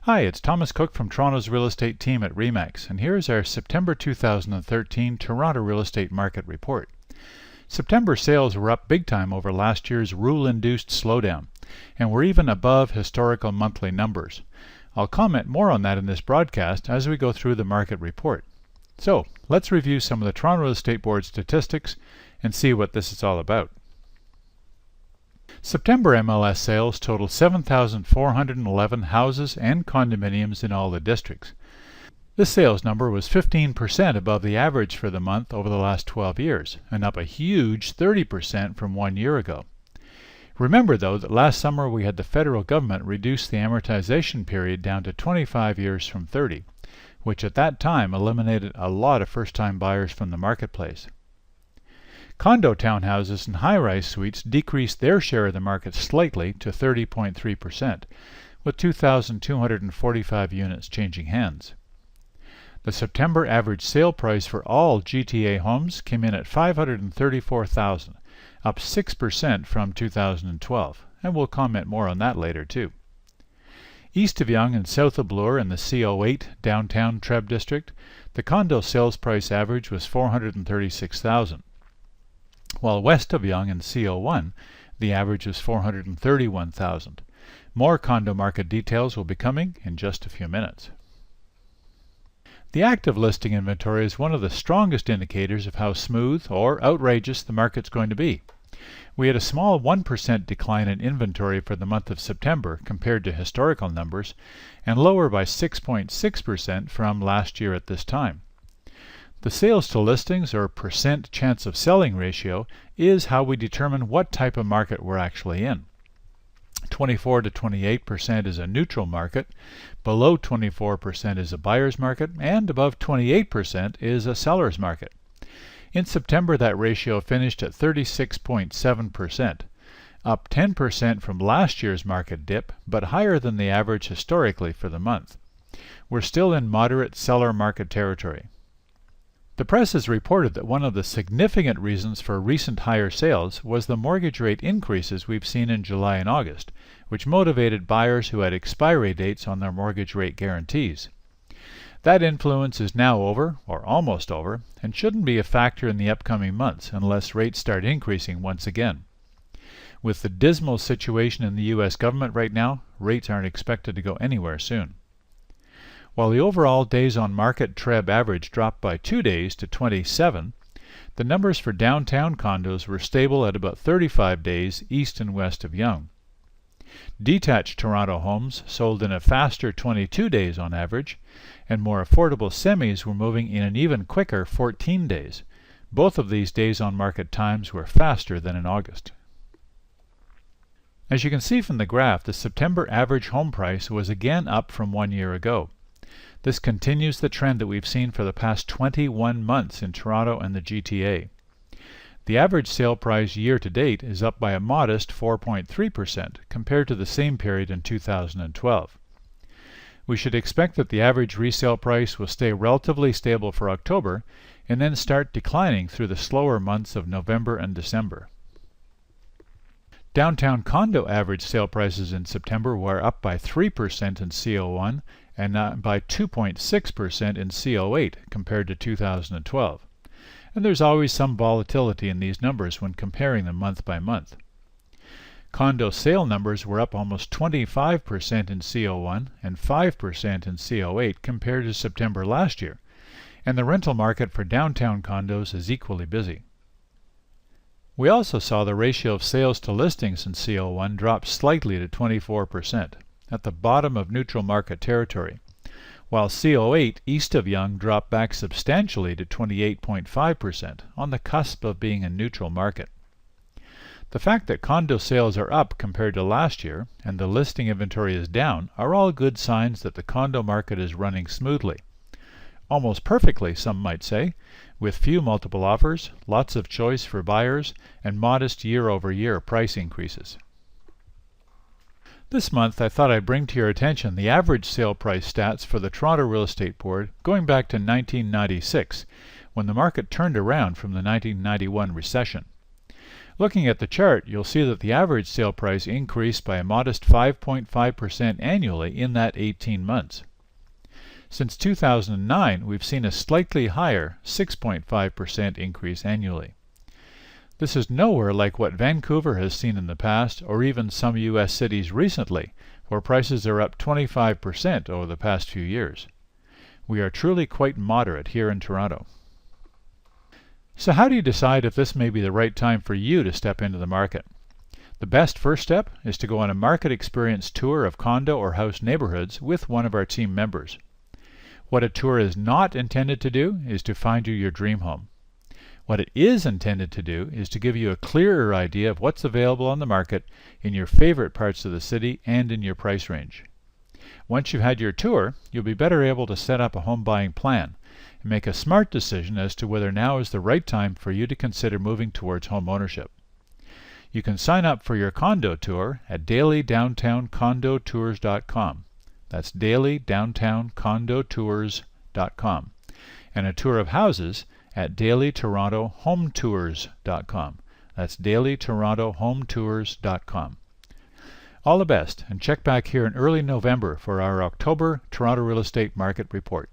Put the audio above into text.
Hi, it's Thomas Cook from Toronto's real estate team at RE/MAX, and here's our September 2013 Toronto real estate market report. September sales were up big time over last year's rule-induced slowdown, and were even above historical monthly numbers. I'll comment more on that in this broadcast as we go through the market report. So, let's review some of the Toronto Real Estate Board statistics and see what this is all about. September MLS sales totaled 7,411 houses and condominiums in all the districts. This sales number was 15% above the average for the month over the last 12 years, and up a huge 30% from 1 year ago. Remember though that last summer we had the federal government reduce the amortization period down to 25 years from 30, which at that time eliminated a lot of first-time buyers from the marketplace. Condo townhouses and high-rise suites decreased their share of the market slightly to 30.3%, with 2,245 units changing hands. The September average sale price for all GTA homes came in at $534,000, up 6% from 2012, and we'll comment more on that later too. East of Yonge and south of Bloor in the CO8 downtown TREB district, the condo sales price average was $436,000. While west of Yonge in CO1, the average was $431,000. More condo market details will be coming in just a few minutes. The active listing inventory is one of the strongest indicators of how smooth or outrageous the market's going to be. We had a small 1% decline in inventory for the month of September compared to historical numbers, and lower by 6.6% from last year at this time. The sales to listings, or percent chance of selling ratio, is how we determine what type of market we're actually in. 24 to 28% is a neutral market, below 24% is a buyer's market, and above 28% is a seller's market. In September that ratio finished at 36.7%, up 10% from last year's market dip, but higher than the average historically for the month. We're still in moderate seller market territory. The press has reported that one of the significant reasons for recent higher sales was the mortgage rate increases we've seen in July and August, which motivated buyers who had expiry dates on their mortgage rate guarantees. That influence is now over, or almost over, and shouldn't be a factor in the upcoming months unless rates start increasing once again. With the dismal situation in the U.S. government right now, rates aren't expected to go anywhere soon. While the overall days on market TREB average dropped by 2 days to 27, the numbers for downtown condos were stable at about 35 days east and west of Yonge. Detached Toronto homes sold in a faster 22 days on average, and more affordable semis were moving in an even quicker 14 days. Both of these days on market times were faster than in August. As you can see from the graph, the September average home price was again up from 1 year ago. This continues the trend that we've seen for the past 21 months in Toronto and the GTA. The average sale price year to date is up by a modest 4.3% compared to the same period in 2012. We should expect that the average resale price will stay relatively stable for October and then start declining through the slower months of November and December. Downtown condo average sale prices in September were up by 3% in CO1 and by 2.6% in CO8 compared to 2012. And there's always some volatility in these numbers when comparing them month by month. Condo sale numbers were up almost 25% in CO1 and 5% in CO8 compared to September last year, and the rental market for downtown condos is equally busy. We also saw the ratio of sales to listings in CO1 drop slightly to 24%, at the bottom of neutral market territory, while CO8 east of Yonge dropped back substantially to 28.5%, on the cusp of being a neutral market. The fact that condo sales are up compared to last year and the listing inventory is down are all good signs that the condo market is running smoothly. Almost perfectly, some might say, with few multiple offers, lots of choice for buyers, and modest year-over-year price increases. This month I thought I'd bring to your attention the average sale price stats for the Toronto Real Estate Board going back to 1996, when the market turned around from the 1991 recession. Looking at the chart, you'll see that the average sale price increased by a modest 5.5% annually in that 18 months. Since 2009, we've seen a slightly higher 6.5% increase annually. This is nowhere like what Vancouver has seen in the past, or even some U.S. cities recently, where prices are up 25% over the past few years. We are truly quite moderate here in Toronto. So how do you decide if this may be the right time for you to step into the market? The best first step is to go on a market experience tour of condo or house neighborhoods with one of our team members. What a tour is not intended to do is to find you your dream home. What it is intended to do is to give you a clearer idea of what's available on the market in your favorite parts of the city and in your price range. Once you've had your tour, you'll be better able to set up a home buying plan and make a smart decision as to whether now is the right time for you to consider moving towards home ownership. You can sign up for your condo tour at dailydowntowncondotours.com. That's dailydowntowncondotours.com. And a tour of houses at dailytorontohometours.com. That's dailytorontohometours.com. All the best, and check back here in early November for our October Toronto Real Estate Market Report.